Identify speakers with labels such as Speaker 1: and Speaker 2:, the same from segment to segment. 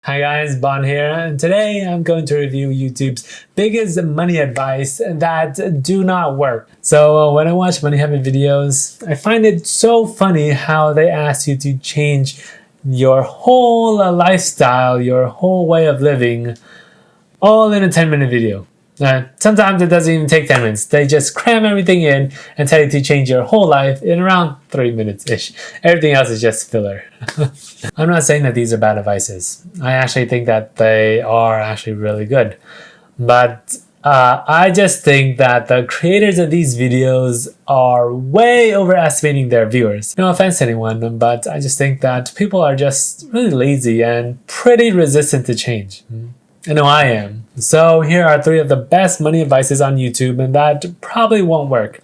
Speaker 1: Hi guys, Bon here, and today I'm going to review YouTube's biggest money advice that do not work. So when I watch money habit videos, I find it so funny how they ask you to change your whole lifestyle, your whole way of living, all in a 10-minute video. Sometimes it doesn't even take 10 minutes. They just cram everything in and tell you to change your whole life in around 3 minutes-ish. Everything else is just filler. I'm not saying that these are bad advices. I actually think that they are actually really good. But I just think that the creators of these videos are way overestimating their viewers. No offense to anyone, but I just think that people are just really lazy and pretty resistant to change. I know I am. So here are 3 of the best money advices on YouTube, and that probably won't work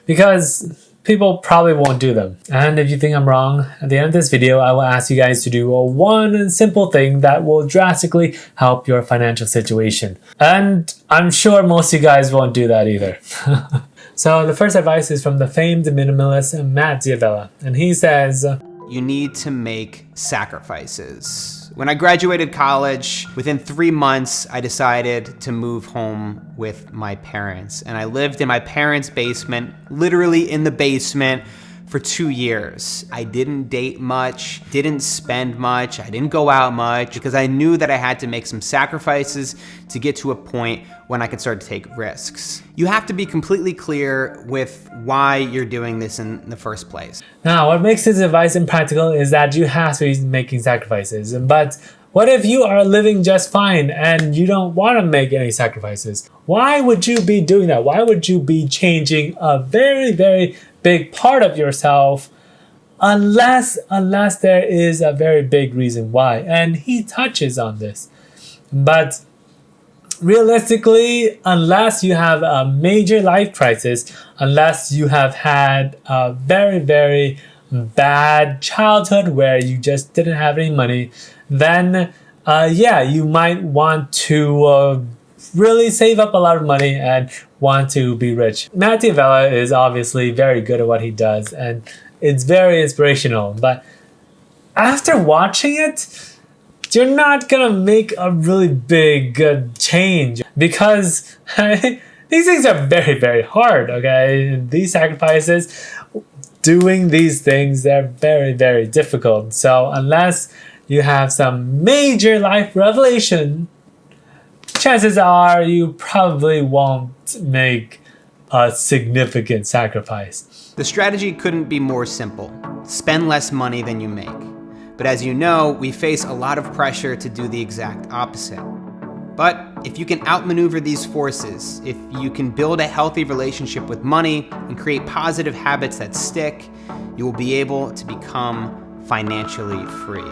Speaker 1: because people probably won't do them. And if you think I'm wrong, at the end of this video, I will ask you guys to do one simple thing that will drastically help your financial situation. And I'm sure most of you guys won't do that either. So the first advice is from the famed minimalist Matt D'Avella, and he says,
Speaker 2: you need to make sacrifices. When I graduated college, within 3 months, I decided to move home with my parents. And I lived in my parents' basement, literally in the basement, for 2 years. I didn't date much, didn't spend much, I didn't go out much, because I knew that I had to make some sacrifices to get to a point when I could start to take risks. You have to be completely clear with why you're doing this in the first place.
Speaker 1: Now, what makes this advice impractical is that you have to be making sacrifices. But what if you are living just fine and you don't want to make any sacrifices? Why would you be doing that? Why would you be changing a very, very big part of yourself unless there is a very big reason why? And he touches on this. But realistically, unless you have a major life crisis, unless you have had a very, very bad childhood where you just didn't have any money, then yeah, you might want to really save up a lot of money and want to be rich. Matt D'Avella is obviously very good at what he does, and it's very inspirational. But after watching it, you're not gonna make a really big change because these things are very, very hard, okay? These sacrifices, doing these things, they're very, very difficult. So unless you have some major life revelation, chances are you probably won't make a significant sacrifice.
Speaker 2: The strategy couldn't be more simple. Spend less money than you make. But as you know, we face a lot of pressure to do the exact opposite. But if you can outmaneuver these forces, if you can build a healthy relationship with money and create positive habits that stick, you will be able to become financially free.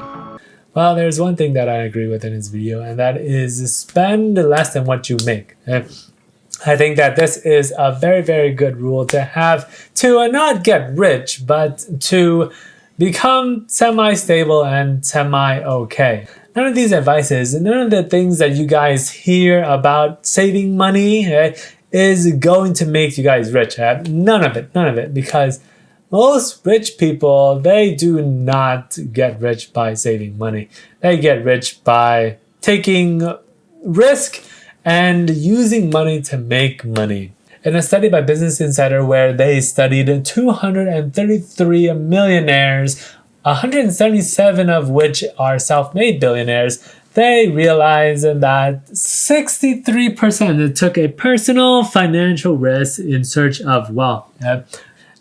Speaker 1: Well, there's one thing that I agree with in his video, and that is spend less than what you make. I think that this is a very, very good rule to have to not get rich, but to become semi-stable and semi-okay. None of these advices, none of the things that you guys hear about saving money is going to make you guys rich. None of it, because most rich people, they do not get rich by saving money. They get rich by taking risk and using money to make money. In a study by Business Insider where they studied 233 millionaires, 177 of which are self-made billionaires, they realized that 63% took a personal financial risk in search of wealth.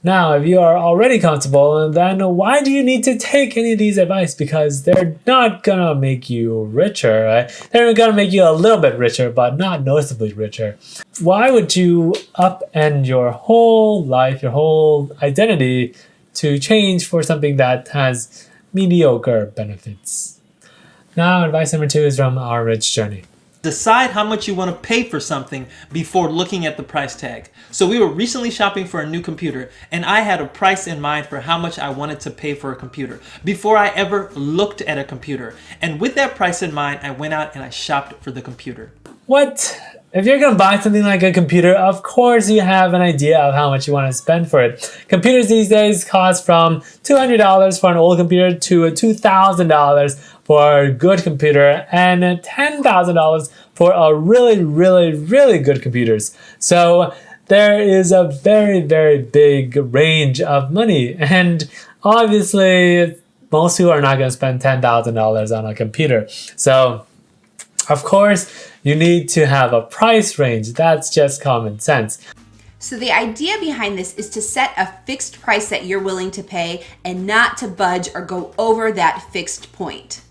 Speaker 1: Now, if you are already comfortable, then why do you need to take any of these advice? Because they're not gonna make you richer, right? They're gonna make you a little bit richer, but not noticeably richer. Why would you upend your whole life, your whole identity to change for something that has mediocre benefits? Now, advice number 2 is from Our Rich Journey.
Speaker 3: Decide how much you want to pay for something before looking at the price tag. So we were recently shopping for a new computer, and I had a price in mind for how much I wanted to pay for a computer before I ever looked at a computer. And with that price in mind, I went out and I shopped for the computer.
Speaker 1: What? If you're going to buy something like a computer, of course you have an idea of how much you want to spend for it. Computers these days cost from $200 for an old computer to $2,000 for a good computer and $10,000 for a really, really, really good computers. So there is a very, very big range of money. And obviously, most people are not going to spend $10,000 on a computer. So, of course, you need to have a price range. That's just common sense.
Speaker 4: So the idea behind this is to set a fixed price that you're willing to pay and not to budge or go over that fixed point.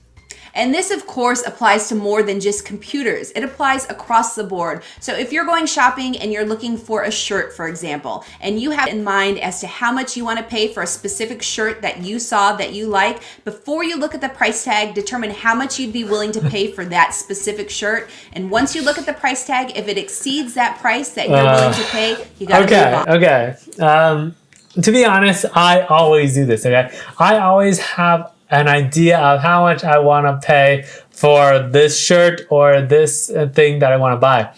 Speaker 4: And this, of course, applies to more than just computers. It applies across the board. So if you're going shopping and you're looking for a shirt, for example, and you have in mind as to how much you want to pay for a specific shirt that you saw that you like, before you look at the price tag, determine how much you'd be willing to pay for that specific shirt. And once you look at the price tag, if it exceeds that price that you're willing to pay, you got to move on.
Speaker 1: Okay. To be honest, I always do this, okay? I always have an idea of how much I want to pay for this shirt or this thing that I want to buy.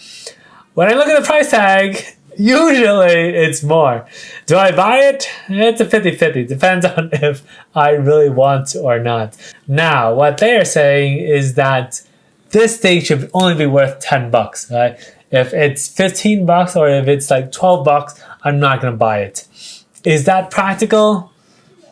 Speaker 1: When I look at the price tag, usually it's more. Do I buy it? It's a 50-50. Depends on if I really want to or not. Now, what they are saying is that this thing should only be worth 10 bucks, right? If it's 15 bucks or if it's like 12 bucks, I'm not going to buy it. Is that practical?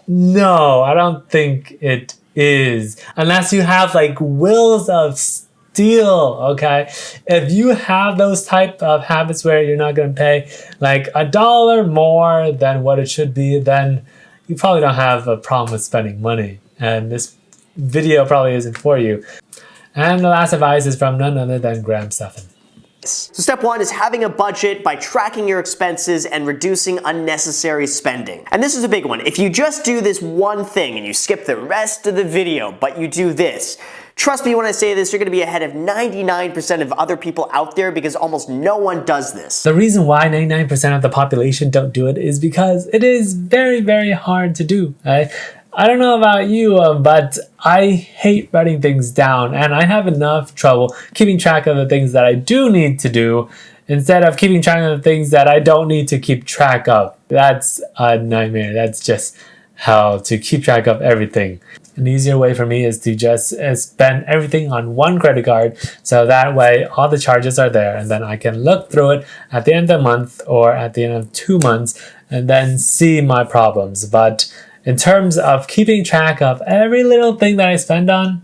Speaker 1: No, I don't think it is. Unless you have like wheels of steel, okay? If you have those type of habits where you're not going to pay like $1 more than what it should be, then you probably don't have a problem with spending money. And this video probably isn't for you. And the last advice is from none other than Stephan.
Speaker 5: So step one is having a budget by tracking your expenses and reducing unnecessary spending. And this is a big one. If you just do this one thing and you skip the rest of the video, but you do this, trust me when I say this, you're going to be ahead of 99% of other people out there because almost no one does this.
Speaker 1: The reason why 99% of the population don't do it is because it is very, very hard to do. Right? I don't know about you, but I hate writing things down, and I have enough trouble keeping track of the things that I do need to do instead of keeping track of the things that I don't need to keep track of. That's a nightmare. That's just how to keep track of everything. An easier way for me is to just spend everything on one credit card, so that way all the charges are there, and then I can look through it at the end of the month or at the end of 2 months and then see my problems. But in terms of keeping track of every little thing that I spend on,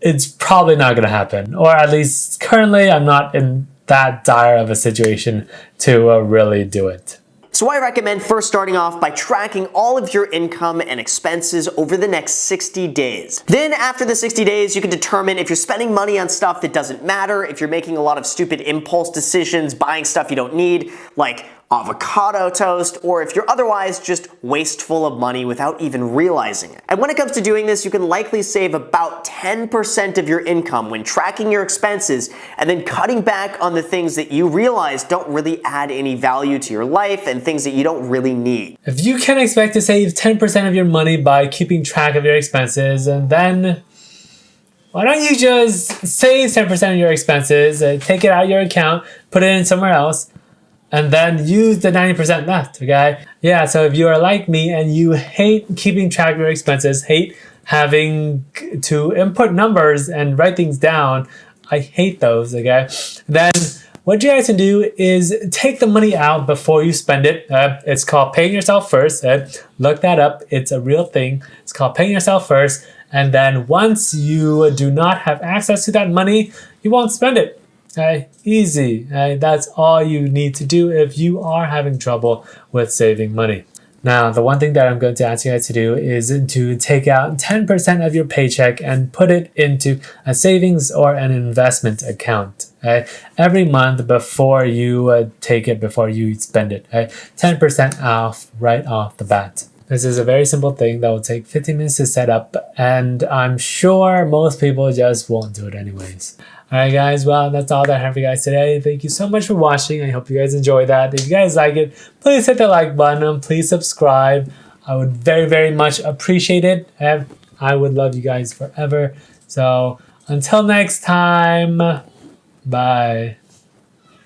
Speaker 1: it's probably not going to happen. Or at least currently, I'm not in that dire of a situation to really do it.
Speaker 5: So I recommend first starting off by tracking all of your income and expenses over the next 60 days. Then after the 60 days, you can determine if you're spending money on stuff that doesn't matter, if you're making a lot of stupid impulse decisions, buying stuff you don't need, like avocado toast, or if you're otherwise just wasteful of money without even realizing it. And when it comes to doing this, you can likely save about 10% of your income when tracking your expenses and then cutting back on the things that you realize don't really add any value to your life and things that you don't really need.
Speaker 1: If you can expect to save 10% of your money by keeping track of your expenses, and then why don't you just save 10% of your expenses, take it out of your account, put it in somewhere else, and then use the 90% left, okay? Yeah, so if you are like me and you hate keeping track of your expenses, hate having to input numbers and write things down, I hate those, okay? Then what you guys can do is take the money out before you spend it. It's called paying yourself first. Look that up. It's a real thing. It's called paying yourself first. And then once you do not have access to that money, you won't spend it. Okay, easy. That's all you need to do if you are having trouble with saving money. Now, the one thing that I'm going to ask you guys to do is to take out 10% of your paycheck and put it into a savings or an investment account. Every month before you take it, before you spend it. 10% off right off the bat. This is a very simple thing that will take 15 minutes to set up, and I'm sure most people just won't do it anyways. Alright guys, well that's all that I have for you guys today. Thank you so much for watching. I hope you guys enjoyed that. If you guys like it, please hit the like button. Please subscribe. I would very, very much appreciate it. And I would love you guys forever. So until next time, bye.